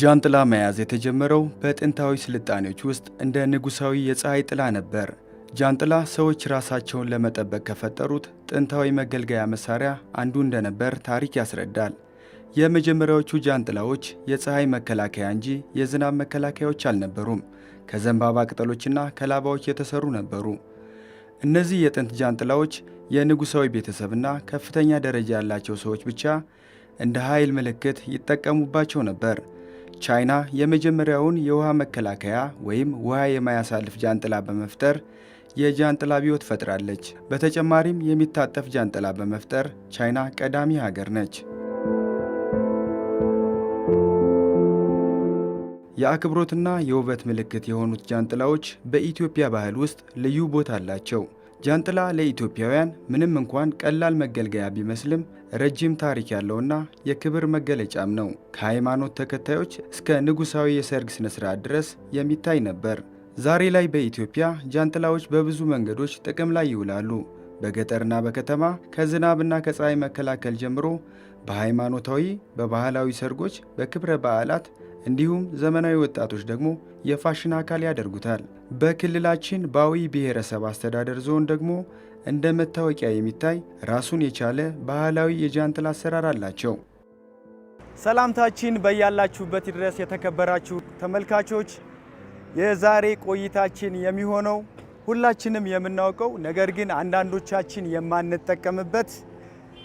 ጃንጥላ መያዝ የተጀመረው በጥንታዊ ስልጣኔዎች ውስጥ እንደ ንጉሳዊ የፀሐይ ጥላ ነበር። ጃንጥላ ሰዎች ራሳቸውን ለመጠበቅ ከፈጠሩት ጥንታዊ መገልገያ መሳሪያ አንዱ እንደነበር ታሪክ ያስረዳል። የመጀመሪያዎቹ ጃንጥላዎች የፀሐይ መከላከያ እንጂ የዝናብ መከላከያዎች አልነበሩም። ከዘንባባ ቅጠሎችና ከላባዎች የተሰሩ ነበሩ። እነዚህ የጥንት ጃንጥላዎች የንጉሳዊ ቤተሰብና ከፍተኛ ደረጃ ያላቸው ሰዎች ብቻ እንደ ኃይል ምልክት ይጠቀሙባቸው ነበር። ቻይና የመጀመሪያውን የውሃ መከላከያ ወይም ውሃ የማያሳልፍ ጃንጥላ በመፍጠር የጃንጥላ አብዮት ፈጥራለች። በተጨማሪም የሚታጠፍ ጃንጥላ በመፍጠር ቻይና ቀዳሚ ሀገር ነች። የአክብሮትና የውበት ምልክት የሆኑት ጃንጥላዎች በኢትዮጵያ ባህል ውስጥ ልዩ ቦታ አላቸው። ጃንጥላ ለኢትዮጵያውያን ምንም እንኳን ቀላል መገልገያ ቢመስልም ረጅም ታሪክ ያለውና የክብር መገለጫም ነው። ከሃይማኖት ተከታዮች እስከ ንጉሳዊ የሰርግ ስነ ስርዓት ድረስ የሚታይ ነበር። ዛሬ ላይ በኢትዮጵያ ጃንጥላዎች በብዙ መንገዶች ጥቅም ላይ ይውላሉ። በገጠርና በከተማ ከዝናብና ከፀሐይ መከላከል ጀምሮ በሃይማኖታዊ፣ በባህላዊ ሰርጎች፣ በክብረ በዓላት እንዲሁም ዘመናዊ ወጣቶች ደግሞ የፋሽን አካል ያደርጉታል። በክልላችን በአዊ ብሔረሰብ አስተዳደር ዞን ደግሞ እንደ መታወቂያ የሚታይ ራሱን የቻለ ባህላዊ የጃንጥላ አሰራር አላቸው። ሰላምታችን በያላችሁበት ድረስ የተከበራችሁ ተመልካቾች፣ የዛሬ ቆይታችን የሚሆነው ሁላችንም የምናውቀው ነገር ግን አንዳንዶቻችን የማንጠቀምበት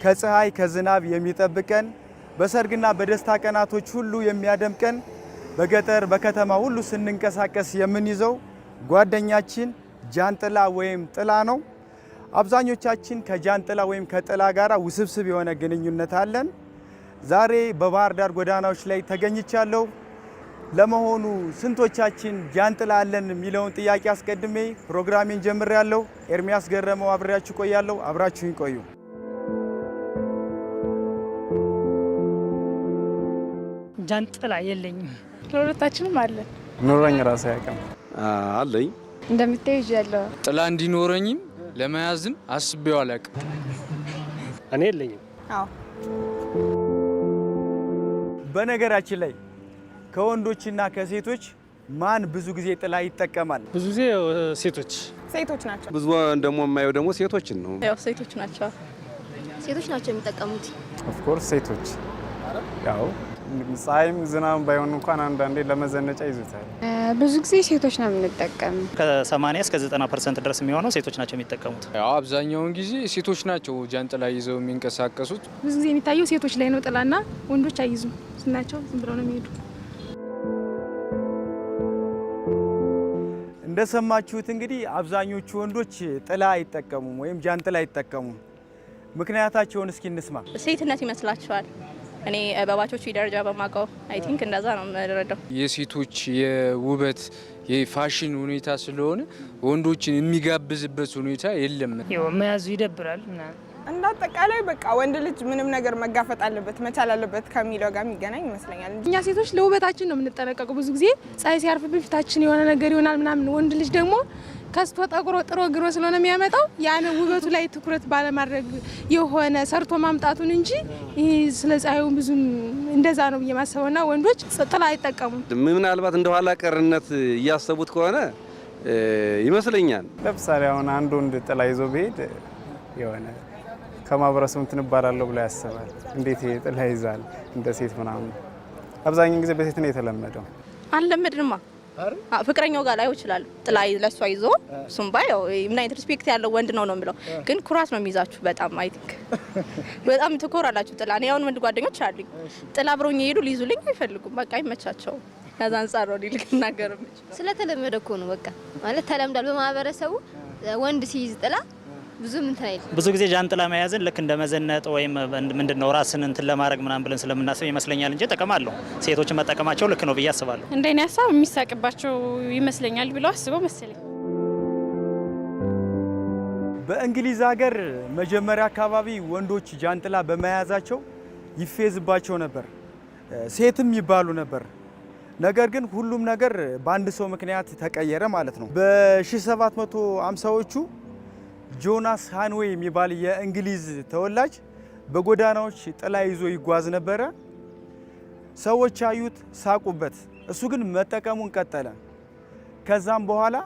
ከፀሐይ ከዝናብ የሚጠብቀን በሰርግና በደስታ ቀናቶች ሁሉ የሚያደምቀን በገጠር በከተማ ሁሉ ስንንቀሳቀስ የምንይዘው ጓደኛችን ጃንጥላ ወይም ጥላ ነው። አብዛኞቻችን ከጃንጥላ ወይም ከጥላ ጋር ውስብስብ የሆነ ግንኙነት አለን። ዛሬ በባህር ዳር ጎዳናዎች ላይ ተገኝቻለሁ። ለመሆኑ ስንቶቻችን ጃንጥላ አለን የሚለውን ጥያቄ አስቀድሜ ፕሮግራሜን ጀምሬያለሁ። ኤርሚያስ ገረመው አብሬያችሁ ቆያለሁ። አብራችሁኝ ቆዩ። ጃንጥላ የለኝም። ለሁለታችንም አለን። ኑሮኝ ራሴ ያቀም አለኝ። እንደምታዩ ያለው ጥላ እንዲኖረኝም ለመያዝም አስቤው አላውቅም። እኔ የለኝም። አዎ። በነገራችን ላይ ከወንዶችና ከሴቶች ማን ብዙ ጊዜ ጥላ ይጠቀማል? ብዙ ጊዜ ሴቶች ናቸው። ብዙ ደግሞ የማየው ደግሞ ሴቶችን ነው። ያው ሴቶች ናቸው የሚጠቀሙት። ኦፍ ኮርስ ሴቶች ያው ፀሐይም ዝናብ ባይሆን እንኳን አንዳንዴ ለመዘነጫ ይዙታል። ብዙ ጊዜ ሴቶች ነው የምንጠቀም። ከ80 እስከ 90% ድረስ የሚሆነው ሴቶች ናቸው የሚጠቀሙት። ያው አብዛኛውን ጊዜ ሴቶች ናቸው ጃንጥላ ይዘው የሚንቀሳቀሱት። ብዙ ጊዜ የሚታየው ሴቶች ላይ ነው ጥላና ወንዶች አይዙም። ስናቸው ዝም ብለው ነው የሚሄዱ። እንደሰማችሁት እንግዲህ አብዛኞቹ ወንዶች ጥላ አይጠቀሙም ወይም ጃንጥላ አይጠቀሙም። ምክንያታቸውን እስኪ እንስማ። ሴትነት ይመስላችኋል? እኔ በባቾቹ ደረጃ በማውቀው አይ ቲንክ እንደዛ ነው የምረዳው። የሴቶች የውበት የፋሽን ሁኔታ ስለሆነ ወንዶችን የሚጋብዝበት ሁኔታ የለም። መያዙ ይደብራል ምናምን። እንደ አጠቃላይ በቃ ወንድ ልጅ ምንም ነገር መጋፈጥ አለበት መቻል አለበት ከሚለው ጋር የሚገናኝ ይመስለኛል። እኛ ሴቶች ለውበታችን ነው የምንጠነቀቀው። ብዙ ጊዜ ፀሐይ ሲያርፍብን ፊታችን የሆነ ነገር ይሆናል ምናምን። ወንድ ልጅ ደግሞ ከስቶ ጠቁሮ ጥሮ ግሮ ስለሆነ የሚያመጣው ያን ውበቱ ላይ ትኩረት ባለማድረግ የሆነ ሰርቶ ማምጣቱን እንጂ ይሄ ስለ ፀሐዩ ብዙ እንደዛ ነው የማሰበውና ወንዶች ጥላ አይጠቀሙም። ምናልባት እንደ ኋላ ቀርነት እያሰቡት ከሆነ ይመስለኛል። ለምሳሌ አሁን አንድ ወንድ ጥላ ይዞ ቢሄድ የሆነ ከማህበረሰቡ ትንባላለሁ ብሎ ያስባል። እንዴት ጥላ ይዛል እንደ ሴት ምናምን። አብዛኛውን ጊዜ በሴት ነው የተለመደው። አልለመድንማ። ፍቅረኛው ጋር ላይው ይችላል ጥላ ለሷ ይዞ እሱም ባየው ምን አይነት ሪስፔክት ያለው ወንድ ነው የምለው። ግን ኩራት ነው የሚይዛችሁ በጣም አይ ቲንክ በጣም ትኮራላችሁ ጥላ። እኔ አሁን ወንድ ጓደኞች አሉኝ ጥላ አብረውኝ ይሄዱ ሊይዙልኝ አይፈልጉም። በቃ አይመቻቸውም። ከዛ አንፃር ነው ልናገር ስለተለመደ እኮ ነው በቃ ማለት ተለምዷል በማህበረሰቡ። ወንድ ሲይዝ ጥላ ብዙ ጊዜ ጃንጥላ መያዝን ልክ እንደ መዘነጥ ወይም ምንድነው ራስን እንትን ለማድረግ ምናምን ብለን ስለምናስብ ይመስለኛል እንጂ ጥቅም አለው። ሴቶች መጠቀማቸው ልክ ነው ብዬ አስባለሁ። እንደኔ ሀሳብ የሚሳቅባቸው ይመስለኛል ብለው አስበው መሰለኝ። በእንግሊዝ ሀገር መጀመሪያ አካባቢ ወንዶች ጃንጥላ በመያዛቸው ይፌዝባቸው ነበር፣ ሴትም ይባሉ ነበር። ነገር ግን ሁሉም ነገር በአንድ ሰው ምክንያት ተቀየረ ማለት ነው። በ1750ዎቹ ጆናስ ሃንዌይ የሚባል የእንግሊዝ ተወላጅ በጎዳናዎች ጥላ ይዞ ይጓዝ ነበረ። ሰዎች ያዩት፣ ሳቁበት። እሱ ግን መጠቀሙን ቀጠለ። ከዛም በኋላ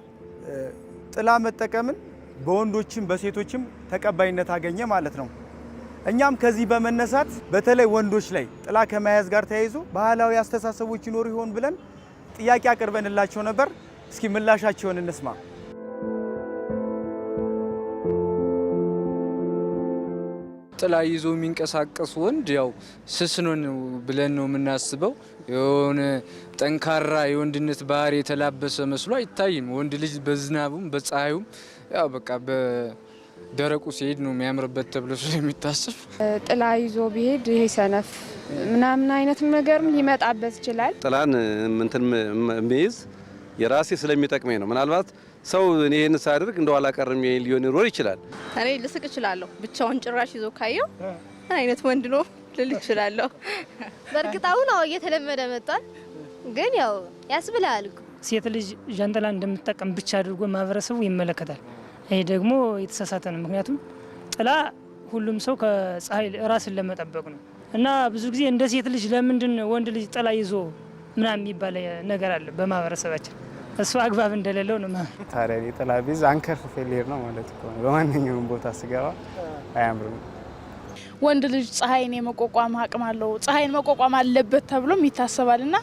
ጥላ መጠቀምን በወንዶችም በሴቶችም ተቀባይነት አገኘ ማለት ነው። እኛም ከዚህ በመነሳት በተለይ ወንዶች ላይ ጥላ ከመያዝ ጋር ተያይዞ ባህላዊ አስተሳሰቦች ይኖሩ ይሆን ብለን ጥያቄ አቅርበንላቸው ነበር። እስኪ ምላሻቸውን እንስማ። ጥላ ይዞ የሚንቀሳቀስ ወንድ ያው ስስ ነው ብለን ነው የምናስበው። የሆነ ጠንካራ የወንድነት ባህሪ የተላበሰ መስሎ አይታይም። ወንድ ልጅ በዝናቡም በፀሐዩም ያው በቃ በደረቁ ሲሄድ ነው የሚያምርበት ተብሎ ስለሚታሰብ ጥላ ይዞ ቢሄድ ይሄ ሰነፍ ምናምን አይነት ነገርም ሊመጣበት ይችላል። ጥላን እንትን የሚይዝ የራሴ ስለሚጠቅመኝ ነው። ምናልባት ሰው እኔ ይሄን ሳደርግ እንደው አላቀርም ሊሆን ይችላል። እኔ ልስቅ እችላለሁ። ብቻውን ጭራሽ ይዞ ካየው ምን አይነት ወንድ ነው ልል እችላለሁ። በእርግጥ አሁን እየተለመደ መጥቷል፣ ግን ያው ያስብላል። ሴት ልጅ ጃንጥላ እንደምትጠቀም ብቻ አድርጎ ማህበረሰቡ ይመለከታል። ይሄ ደግሞ የተሳሳተ ነው። ምክንያቱም ጥላ ሁሉም ሰው ከፀሐይ ራስን ለመጠበቅ ነው እና ብዙ ጊዜ እንደ ሴት ልጅ ለምንድን ወንድ ልጅ ጥላ ይዞ ምናምን የሚባል ነገር አለ በማህበረሰባችን። እሱ አግባብ እንደሌለው ነው። ታዲያ ጥላ ቢዝ አንከርፍፌ ልሄድ ነው ማለት ነው። በማንኛውም ቦታ ስገባ አያምርም። ወንድ ልጅ ፀሐይን የመቋቋም አቅም አለው፣ ፀሐይን መቋቋም አለበት ተብሎም ይታሰባል እና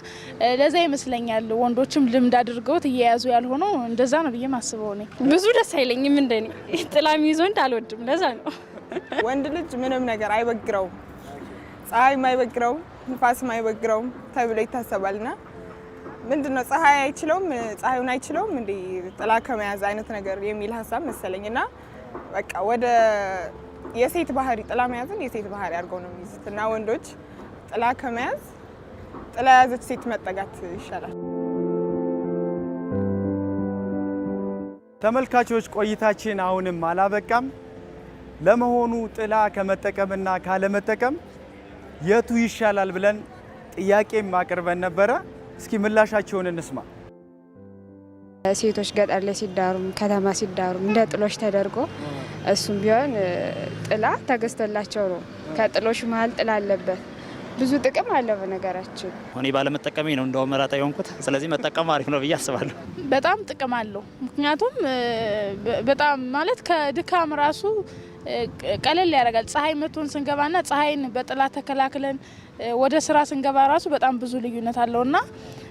ለዛ ይመስለኛል ወንዶችም ልምድ አድርገውት እየያዙ ያልሆነው እንደዛ ነው ብዬ ማስበው። እኔ ብዙ ደስ አይለኝም፣ እንደኔ ጥላ የሚይዝ ወንድ አልወድም። ለዛ ነው ወንድ ልጅ ምንም ነገር አይበግረውም፣ ፀሐይም አይበግረውም፣ ንፋስም አይበግረውም ተብሎ ይታሰባልና ምንድነው ፀሐይ አይችለውም፣ ፀሐዩን አይችለውም እንዴ ጥላ ከመያዝ አይነት ነገር የሚል ሀሳብ መሰለኝና በቃ ወደ የሴት ባህሪ ጥላ መያዝን የሴት ባህሪ አድርገው ነው የሚይዙት እና ወንዶች ጥላ ከመያዝ ጥላ የያዘች ሴት መጠጋት ይሻላል። ተመልካቾች ቆይታችን አሁንም አላበቃም። ለመሆኑ ጥላ ከመጠቀምና ካለመጠቀም የቱ ይሻላል ብለን ጥያቄም አቅርበን ነበረ። እስኪ ምላሻቸውን እንስማ። ሴቶች ገጠር ላይ ሲዳሩም ከተማ ሲዳሩም እንደ ጥሎሽ ተደርጎ እሱም ቢሆን ጥላ ተገዝቶላቸው ነው። ከጥሎሽ መሀል ጥላ አለበት። ብዙ ጥቅም አለው በነገራችን። እኔ ባለመጠቀሜ ነው እንደውም መራጣ የሆንኩት። ስለዚህ መጠቀም አሪፍ ነው ብዬ አስባለሁ። በጣም ጥቅም አለው። ምክንያቱም በጣም ማለት ከድካም ራሱ ቀለል ያደርጋል። ፀሐይ መቶን ስንገባና ፀሐይን በጥላ ተከላክለን ወደ ስራ ስንገባ ራሱ በጣም ብዙ ልዩነት አለውና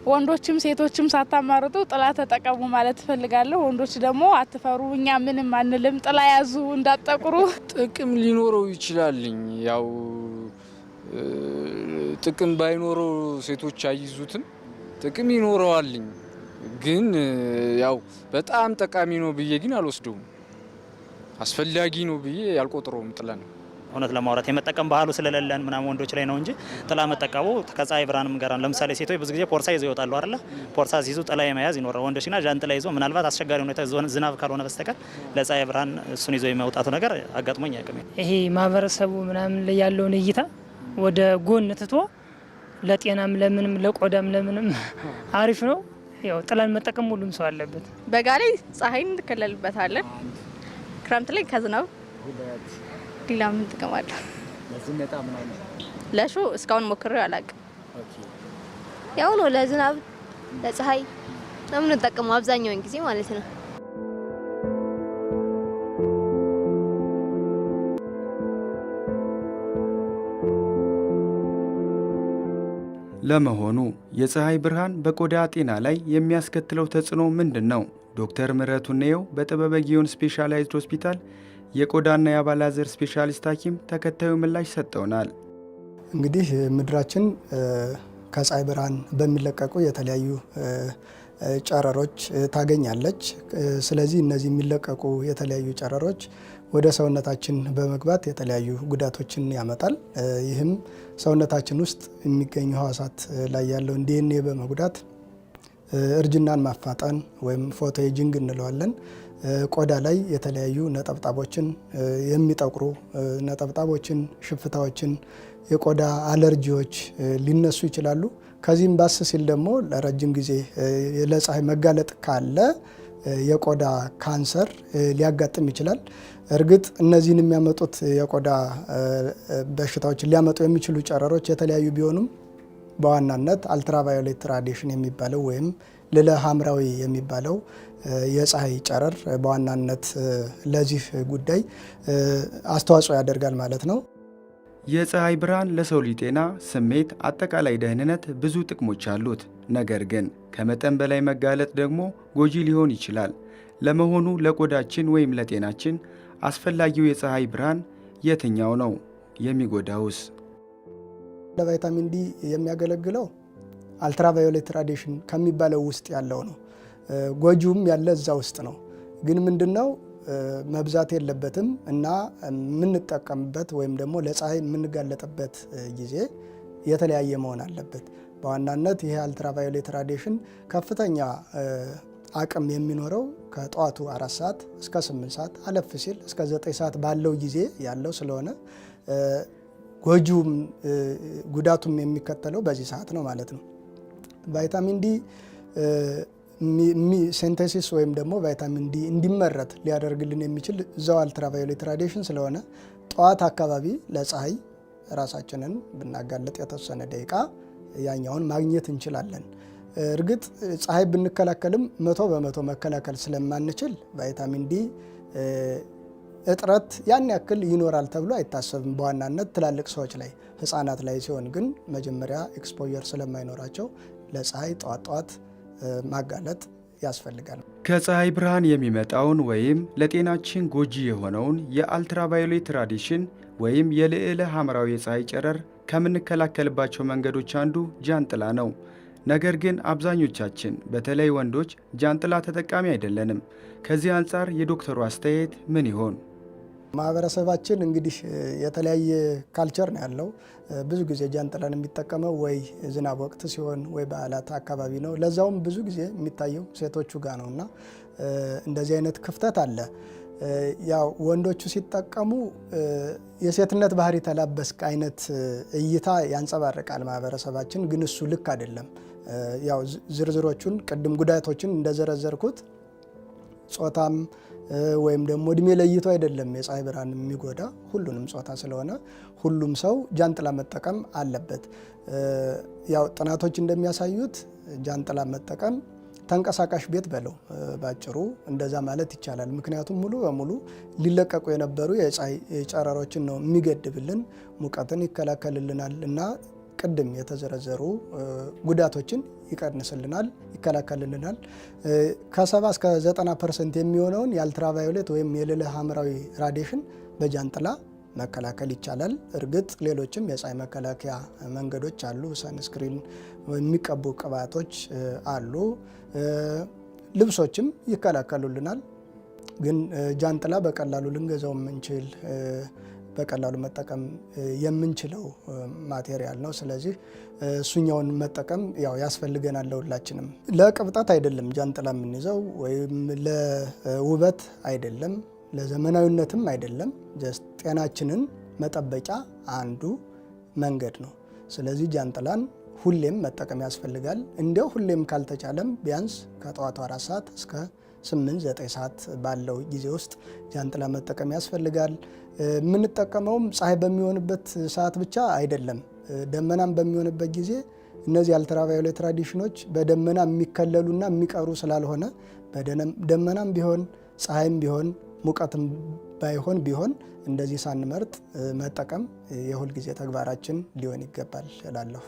ወንዶችም ሴቶችም ሳታማርጡ ጥላ ተጠቀሙ ማለት እፈልጋለሁ። ወንዶች ደግሞ አትፈሩ፣ እኛ ምንም አንልም፣ ጥላ ያዙ እንዳጠቁሩ። ጥቅም ሊኖረው ይችላልኝ። ያው ጥቅም ባይኖረው ሴቶች አይዙትም፣ ጥቅም ይኖረዋልኝ። ግን ያው በጣም ጠቃሚ ነው ብዬ ግን አልወስደውም። አስፈላጊ ነው ብዬ ያልቆጥረውም ጥላ ነው። እውነት ለማውራት የመጠቀም ባህሉ ስለሌለን ምናምን ወንዶች ላይ ነው እንጂ ጥላ መጠቀሙ ከፀሐይ ብርሃንም ጋር ለምሳሌ ሴቶች ብዙ ጊዜ ፖርሳ ይዘው ይወጣሉ አይደለ? ፖርሳ ሲይዙ ጥላ የመያዝ ይኖራል። ወንዶችና ጃንጥላ ይዘው ምናልባት አስቸጋሪ ሁኔታ ዝናብ ካልሆነ በስተቀር ለፀሐይ ብርሃን እሱን ይዘው የሚወጣቱ ነገር አጋጥሞኝ አያውቅም። ይሄ ማህበረሰቡ ምናምን ላይ ያለውን እይታ ወደ ጎን ትቶ ለጤናም ለምንም ለቆዳም ለምንም አሪፍ ነው። ያው ጥላን መጠቀም ሁሉም ሰው አለበት። በጋ ላይ ፀሐይን እንከለልበታለን፣ ክረምት ላይ ከዝናብ ሌላ ምን ጥቅም አለ? ለሾ እስካሁን ሞክሬው አላውቅም። ያው ነው ለዝናብ ለፀሐይ ነው የምንጠቀመው አብዛኛውን ጊዜ ማለት ነው። ለመሆኑ የፀሐይ ብርሃን በቆዳ ጤና ላይ የሚያስከትለው ተጽዕኖ ምንድን ነው? ዶክተር ምህረቱ ነየው በጥበበ ጊዮን ስፔሻላይዝድ ሆስፒታል የቆዳና የአባላዘር ስፔሻሊስት ሐኪም ተከታዩ ምላሽ ሰጠውናል። እንግዲህ ምድራችን ከፀሐይ ብርሃን በሚለቀቁ የተለያዩ ጨረሮች ታገኛለች። ስለዚህ እነዚህ የሚለቀቁ የተለያዩ ጨረሮች ወደ ሰውነታችን በመግባት የተለያዩ ጉዳቶችን ያመጣል። ይህም ሰውነታችን ውስጥ የሚገኙ ህዋሳት ላይ ያለውን ዲኤንኤ በመጉዳት እርጅናን ማፋጠን ወይም ፎቶ ኤጂንግ እንለዋለን። ቆዳ ላይ የተለያዩ ነጠብጣቦችን የሚጠቁሩ ነጠብጣቦችን፣ ሽፍታዎችን፣ የቆዳ አለርጂዎች ሊነሱ ይችላሉ። ከዚህም ባስ ሲል ደግሞ ለረጅም ጊዜ ለፀሐይ መጋለጥ ካለ የቆዳ ካንሰር ሊያጋጥም ይችላል። እርግጥ እነዚህን የሚያመጡት የቆዳ በሽታዎችን ሊያመጡ የሚችሉ ጨረሮች የተለያዩ ቢሆኑም በዋናነት አልትራቫዮሌት ራዲዬሽን የሚባለው ወይም ልዕለ ሐምራዊ የሚባለው የፀሐይ ጨረር በዋናነት ለዚህ ጉዳይ አስተዋጽኦ ያደርጋል ማለት ነው። የፀሐይ ብርሃን ለሰው ልጅ ጤና፣ ስሜት፣ አጠቃላይ ደህንነት ብዙ ጥቅሞች አሉት። ነገር ግን ከመጠን በላይ መጋለጥ ደግሞ ጎጂ ሊሆን ይችላል። ለመሆኑ ለቆዳችን ወይም ለጤናችን አስፈላጊው የፀሐይ ብርሃን የትኛው ነው? የሚጎዳውስ? ለቫይታሚን ዲ የሚያገለግለው አልትራቫዮሌት ራዲዬሽን ከሚባለው ውስጥ ያለው ነው። ጎጂውም ያለ እዛ ውስጥ ነው። ግን ምንድነው መብዛት የለበትም እና የምንጠቀምበት ወይም ደግሞ ለፀሐይ የምንጋለጥበት ጊዜ የተለያየ መሆን አለበት። በዋናነት ይሄ አልትራቫዮሌት ራዲዬሽን ከፍተኛ አቅም የሚኖረው ከጠዋቱ 4 ሰዓት እስከ 8 ሰዓት አለፍ ሲል እስከ 9 ሰዓት ባለው ጊዜ ያለው ስለሆነ ጎጂውም ጉዳቱም የሚከተለው በዚህ ሰዓት ነው ማለት ነው። ቫይታሚን ዲ ሴንቴሲስ ወይም ደግሞ ቫይታሚን ዲ እንዲመረት ሊያደርግልን የሚችል እዛው አልትራቫዮሌት ራዲዬሽን ስለሆነ ጠዋት አካባቢ ለፀሐይ ራሳችንን ብናጋለጥ የተወሰነ ደቂቃ ያኛውን ማግኘት እንችላለን። እርግጥ ፀሐይ ብንከላከልም 100% መከላከል ስለማንችል ቫይታሚን ዲ እጥረት ያን ያክል ይኖራል ተብሎ አይታሰብም። በዋናነት ትላልቅ ሰዎች ላይ፣ ህፃናት ላይ ሲሆን ግን መጀመሪያ ኤክስፖዠር ስለማይኖራቸው ለፀሐይ ጠዋት ማጋለጥ ያስፈልጋል። ከፀሐይ ብርሃን የሚመጣውን ወይም ለጤናችን ጎጂ የሆነውን የአልትራቫዮሌት ራዲዬሽን ወይም የልዕለ ሐምራዊ የፀሐይ ጨረር ከምንከላከልባቸው መንገዶች አንዱ ጃንጥላ ነው። ነገር ግን አብዛኞቻችን በተለይ ወንዶች ጃንጥላ ተጠቃሚ አይደለንም። ከዚህ አንጻር የዶክተሩ አስተያየት ምን ይሆን? ማህበረሰባችን እንግዲህ የተለያየ ካልቸር ነው ያለው። ብዙ ጊዜ ጃንጥላን የሚጠቀመው ወይ ዝናብ ወቅት ሲሆን ወይ በዓላት አካባቢ ነው። ለዛውም ብዙ ጊዜ የሚታየው ሴቶቹ ጋር ነውና እንደዚህ አይነት ክፍተት አለ። ያው ወንዶቹ ሲጠቀሙ የሴትነት ባህሪ ተላበስክ አይነት እይታ ያንጸባርቃል ማህበረሰባችን። ግን እሱ ልክ አይደለም። ያው ዝርዝሮቹን ቅድም ጉዳቶችን እንደዘረዘርኩት ጾታም ወይም ደግሞ እድሜ ለይቶ አይደለም የፀሐይ ብርሃን የሚጎዳ ሁሉንም ጾታ ስለሆነ ሁሉም ሰው ጃንጥላ መጠቀም አለበት። ያው ጥናቶች እንደሚያሳዩት ጃንጥላ መጠቀም ተንቀሳቃሽ ቤት በለው ባጭሩ እንደዛ ማለት ይቻላል። ምክንያቱም ሙሉ በሙሉ ሊለቀቁ የነበሩ የፀሐይ ጨረሮችን ነው የሚገድብልን፣ ሙቀትን ይከላከልልናል እና ቅድም የተዘረዘሩ ጉዳቶችን ይቀንስልናል፣ ይከላከልልናል። ከ70 እስከ 90% የሚሆነውን የአልትራቫዮሌት ወይም የልዕለ ሐምራዊ ራዲዬሽን በጃንጥላ መከላከል ይቻላል። እርግጥ ሌሎችም የፀሐይ መከላከያ መንገዶች አሉ። ሰንስክሪን የሚቀቡ ቅባቶች አሉ። ልብሶችም ይከላከሉልናል። ግን ጃንጥላ በቀላሉ ልንገዛው የምንችል በቀላሉ መጠቀም የምንችለው ማቴሪያል ነው። ስለዚህ እሱኛውን መጠቀም ያው ያስፈልገናል ለሁላችንም። ለቅብጠት አይደለም ጃንጥላ የምንይዘው ወይም ለውበት አይደለም፣ ለዘመናዊነትም አይደለም። ጀስት ጤናችንን መጠበቂያ አንዱ መንገድ ነው። ስለዚህ ጃንጥላን ሁሌም መጠቀም ያስፈልጋል። እንዲያው ሁሌም ካልተቻለም ቢያንስ ከጠዋቱ 4 ሰዓት እስከ 8-9 ሰዓት ባለው ጊዜ ውስጥ ጃንጥላ መጠቀም ያስፈልጋል። የምንጠቀመውም ፀሐይ በሚሆንበት ሰዓት ብቻ አይደለም። ደመናም በሚሆንበት ጊዜ እነዚህ አልትራቫዮሌት ራዲዬሽኖች በደመና የሚከለሉና የሚቀሩ ስላልሆነ በደመናም ቢሆን ፀሐይም ቢሆን ሙቀትም ባይሆን ቢሆን እንደዚህ ሳንመርጥ መጠቀም የሁል ጊዜ ተግባራችን ሊሆን ይገባል እላለሁ።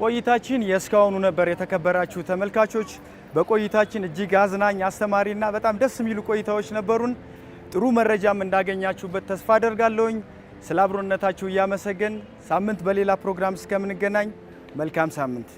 ቆይታችን የእስካሁኑ ነበር። የተከበራችሁ ተመልካቾች በቆይታችን እጅግ አዝናኝ፣ አስተማሪና በጣም ደስ የሚሉ ቆይታዎች ነበሩን። ጥሩ መረጃም እንዳገኛችሁበት ተስፋ አደርጋለሁኝ። ስለ አብሮነታችሁ እያመሰገን ሳምንት በሌላ ፕሮግራም እስከምንገናኝ መልካም ሳምንት